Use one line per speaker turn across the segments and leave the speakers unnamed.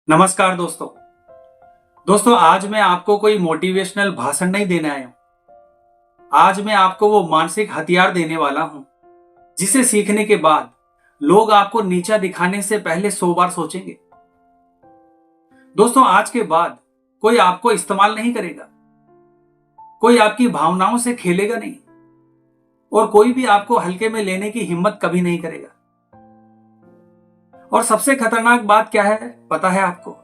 नमस्कार दोस्तों। आज मैं आपको कोई मोटिवेशनल भाषण नहीं देने आया हूं। आज मैं आपको वो मानसिक हथियार देने वाला हूं जिसे सीखने के बाद लोग आपको नीचा दिखाने से पहले 100 बार सोचेंगे। आज के बाद कोई आपको इस्तेमाल नहीं करेगा, कोई आपकी भावनाओं से खेलेगा नहीं और कोई भी आपको हल्के में लेने की हिम्मत कभी नहीं करेगा। और सबसे खतरनाक बात क्या है पता है आपको?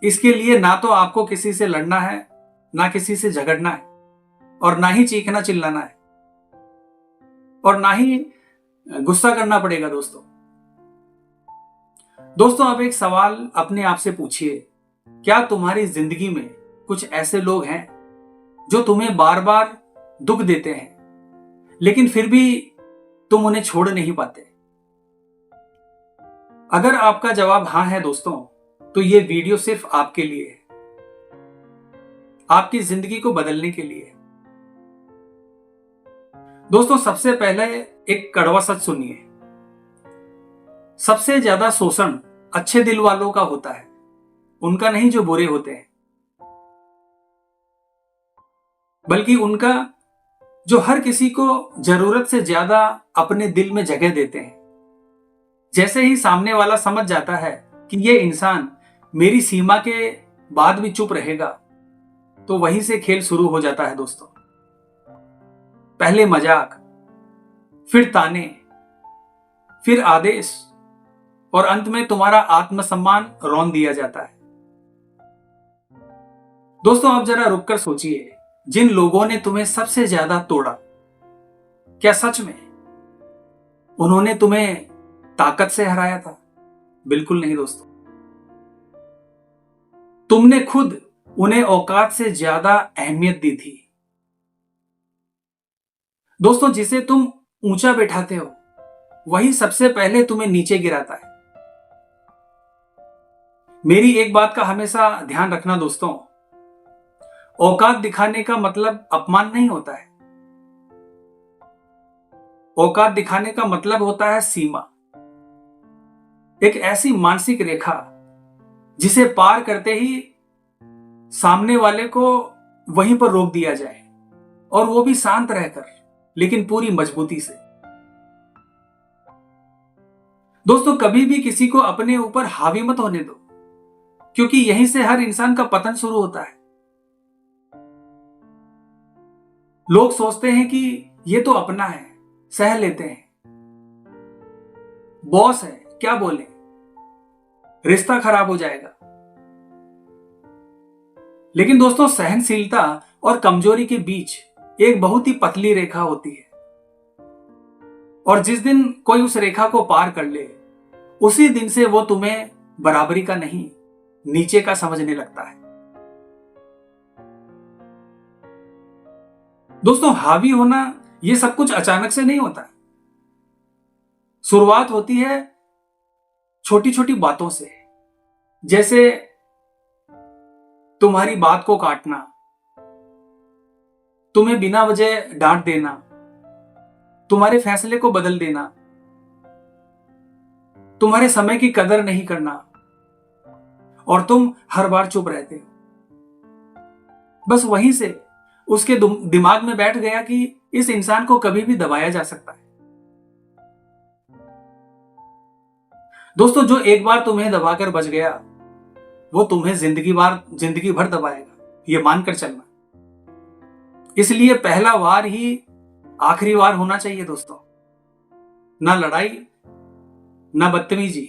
इसके लिए ना तो आपको किसी से लड़ना है, ना किसी से झगड़ना है, और ना ही चीखना चिल्लाना है, और ना ही गुस्सा करना पड़ेगा। अब एक सवाल अपने आप से पूछिए, क्या तुम्हारी जिंदगी में कुछ ऐसे लोग हैं जो तुम्हें बार बार दुख देते हैं लेकिन फिर भी तुम उन्हें छोड़ नहीं पाते? अगर आपका जवाब हाँ है तो ये वीडियो सिर्फ आपके लिए है, आपकी जिंदगी को बदलने के लिए। सबसे पहले एक कड़वा सच सुनिए। सबसे ज्यादा शोषण अच्छे दिल वालों का होता है, उनका नहीं जो बुरे होते हैं, बल्कि उनका जो हर किसी को जरूरत से ज्यादा अपने दिल में जगह देते हैं। जैसे ही सामने वाला समझ जाता है कि ये इंसान मेरी सीमा के बाद भी चुप रहेगा, तो वहीं से खेल शुरू हो जाता है पहले मजाक, फिर ताने, फिर आदेश, और अंत में तुम्हारा आत्मसम्मान रौंद दिया जाता है। अब जरा रुककर सोचिए, जिन लोगों ने तुम्हें सबसे ज्यादा तोड़ा, क्या सच में उन्होंने तुम्हें ताकत से हराया था? बिल्कुल नहीं तुमने खुद उन्हें औकात से ज्यादा अहमियत दी थी। जिसे तुम ऊंचा बैठाते हो वही सबसे पहले तुम्हें नीचे गिराता है। मेरी एक बात का हमेशा ध्यान रखना औकात दिखाने का मतलब अपमान नहीं होता है। औकात दिखाने का मतलब होता है सीमा, एक ऐसी मानसिक रेखा जिसे पार करते ही सामने वाले को वहीं पर रोक दिया जाए, और वो भी शांत रहकर, लेकिन पूरी मजबूती से। कभी भी किसी को अपने ऊपर हावी मत होने दो, क्योंकि यहीं से हर इंसान का पतन शुरू होता है। लोग सोचते हैं कि ये तो अपना है, सह लेते हैं, बॉस है, क्या बोले, रिश्ता खराब हो जाएगा। लेकिन सहनशीलता और कमजोरी के बीच एक बहुत ही पतली रेखा होती है, और जिस दिन कोई उस रेखा को पार कर ले, उसी दिन से वो तुम्हें बराबरी का नहीं, नीचे का समझने लगता है। हावी होना ये सब कुछ अचानक से नहीं होता। शुरुआत होती है छोटी छोटी बातों से, जैसे तुम्हारी बात को काटना, तुम्हें बिना वजह डांट देना, तुम्हारे फैसले को बदल देना, तुम्हारे समय की कदर नहीं करना, और तुम हर बार चुप रहते हो। बस वहीं से उसके दिमाग में बैठ गया कि इस इंसान को कभी भी दबाया जा सकता है। जो एक बार तुम्हें दबाकर बच गया, वो तुम्हें जिंदगी भर दबाएगा, ये मानकर चलना। इसलिए पहला वार ही आखिरी वार होना चाहिए ना लड़ाई, ना बदतमीजी,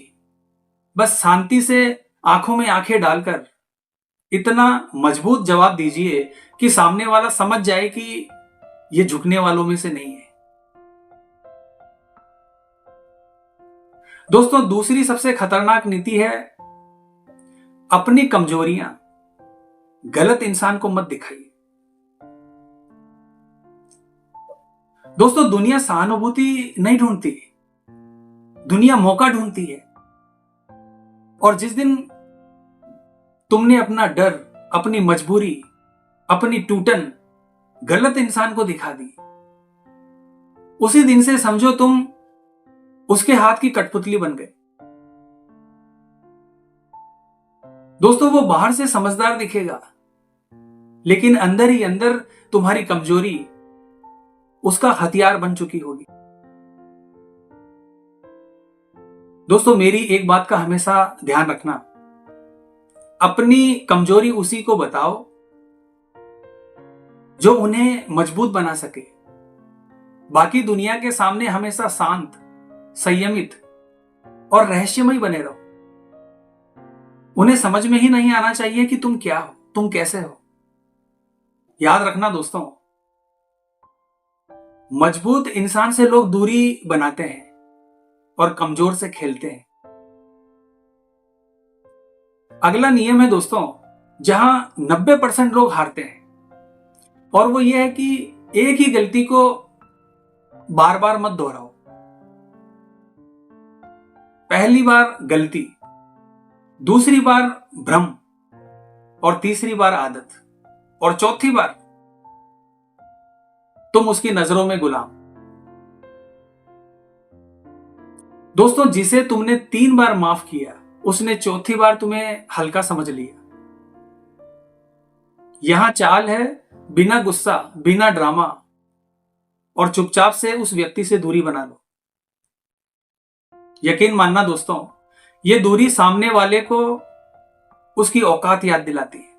बस शांति से आंखों में आंखें डालकर इतना मजबूत जवाब दीजिए कि सामने वाला समझ जाए कि ये झुकने वालों में से नहीं है। दूसरी सबसे खतरनाक नीति है, अपनी कमजोरियां गलत इंसान को मत दिखाइए। दुनिया सहानुभूति नहीं ढूंढती, दुनिया मौका ढूंढती है। और जिस दिन तुमने अपना डर, अपनी मजबूरी, अपनी टूटन गलत इंसान को दिखा दी, उसी दिन से समझो तुम उसके हाथ की कठपुतली बन गए। दोस्तों वो बाहर से समझदार दिखेगा, लेकिन अंदर ही अंदर तुम्हारी कमजोरी उसका हथियार बन चुकी होगी। दोस्तों मेरी एक बात का हमेशा ध्यान रखना, अपनी कमजोरी उसी को बताओ जो उन्हें मजबूत बना सके। बाकी दुनिया के सामने हमेशा शांत, संयमित और रहस्यमय बने रहो। उन्हें समझ में ही नहीं आना चाहिए कि तुम क्या हो, तुम कैसे हो। याद रखना दोस्तों, मजबूत इंसान से लोग दूरी बनाते हैं और कमजोर से खेलते हैं। अगला नियम है दोस्तों, जहां 90% लोग हारते हैं, और वो ये है कि एक ही गलती को बार बार मत दोहराओ। पहली बार गलती, दूसरी बार भ्रम, और तीसरी बार आदत, और चौथी बार तुम उसकी नजरों में गुलाम। दोस्तों जिसे तुमने 3 बार माफ किया, उसने चौथी बार तुम्हें हल्का समझ लिया। यहां चाल है बिना गुस्सा, बिना ड्रामा, और चुपचाप से उस व्यक्ति से दूरी बना लो। यकीन मानना दोस्तों, ये दूरी सामने वाले को उसकी औकात याद दिलाती है।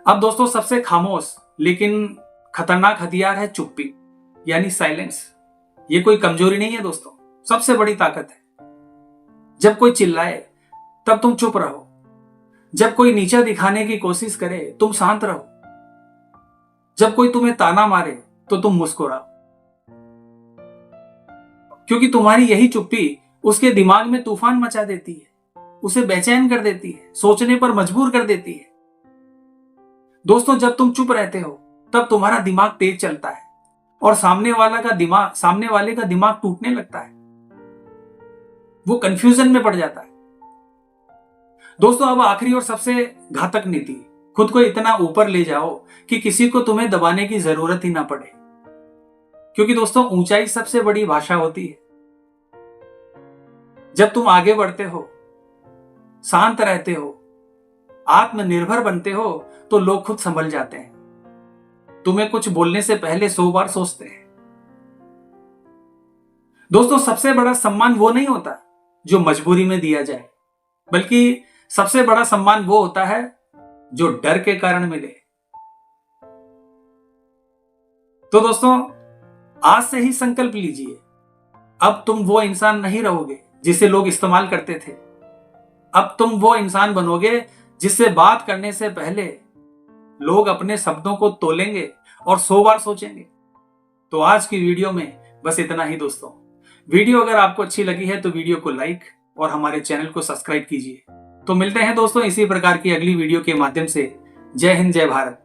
अब दोस्तों सबसे खामोश लेकिन खतरनाक हथियार है चुप्पी, यानी साइलेंस। ये कोई कमजोरी नहीं है दोस्तों, सबसे बड़ी ताकत है। जब कोई चिल्लाए तब तुम चुप रहो, जब कोई नीचा दिखाने की कोशिश करे तुम शांत रहो, जब कोई तुम्हें ताना मारे तो तुम मुस्कुराओ। क्योंकि तुम्हारी यही चुप्पी उसके दिमाग में तूफान मचा देती है, उसे बेचैन कर देती है, सोचने पर मजबूर कर देती है। दोस्तों जब तुम चुप रहते हो तब तुम्हारा दिमाग तेज चलता है और सामने वाले का दिमाग टूटने लगता है, वो कंफ्यूजन में पड़ जाता है। दोस्तों अब आखिरी और सबसे घातक नीति, खुद को इतना ऊपर ले जाओ कि किसी को तुम्हें दबाने की जरूरत ही ना पड़े। क्योंकि दोस्तों ऊंचाई सबसे बड़ी भाषा होती है। जब तुम आगे बढ़ते हो, शांत रहते हो, आत्मनिर्भर बनते हो, तो लोग खुद संभल जाते हैं। तुम्हें कुछ बोलने से पहले 100 बार सोचते हैं। दोस्तों सबसे बड़ा सम्मान वो नहीं होता जो मजबूरी में दिया जाए, बल्कि सबसे बड़ा सम्मान वो होता है जो डर के कारण मिले। तो दोस्तों आज से ही संकल्प लीजिए, अब तुम वो इंसान नहीं रहोगे जिसे लोग इस्तेमाल करते थे। अब तुम वो इंसान बनोगे जिससे बात करने से पहले लोग अपने शब्दों को तोलेंगे और 100 बार सोचेंगे। तो आज की वीडियो में बस इतना ही दोस्तों। वीडियो अगर आपको अच्छी लगी है तो वीडियो को लाइक और हमारे चैनल को सब्सक्राइब कीजिए। तो मिलते हैं दोस्तों इसी प्रकार की अगली वीडियो के माध्यम से। जय हिंद, जय भारत।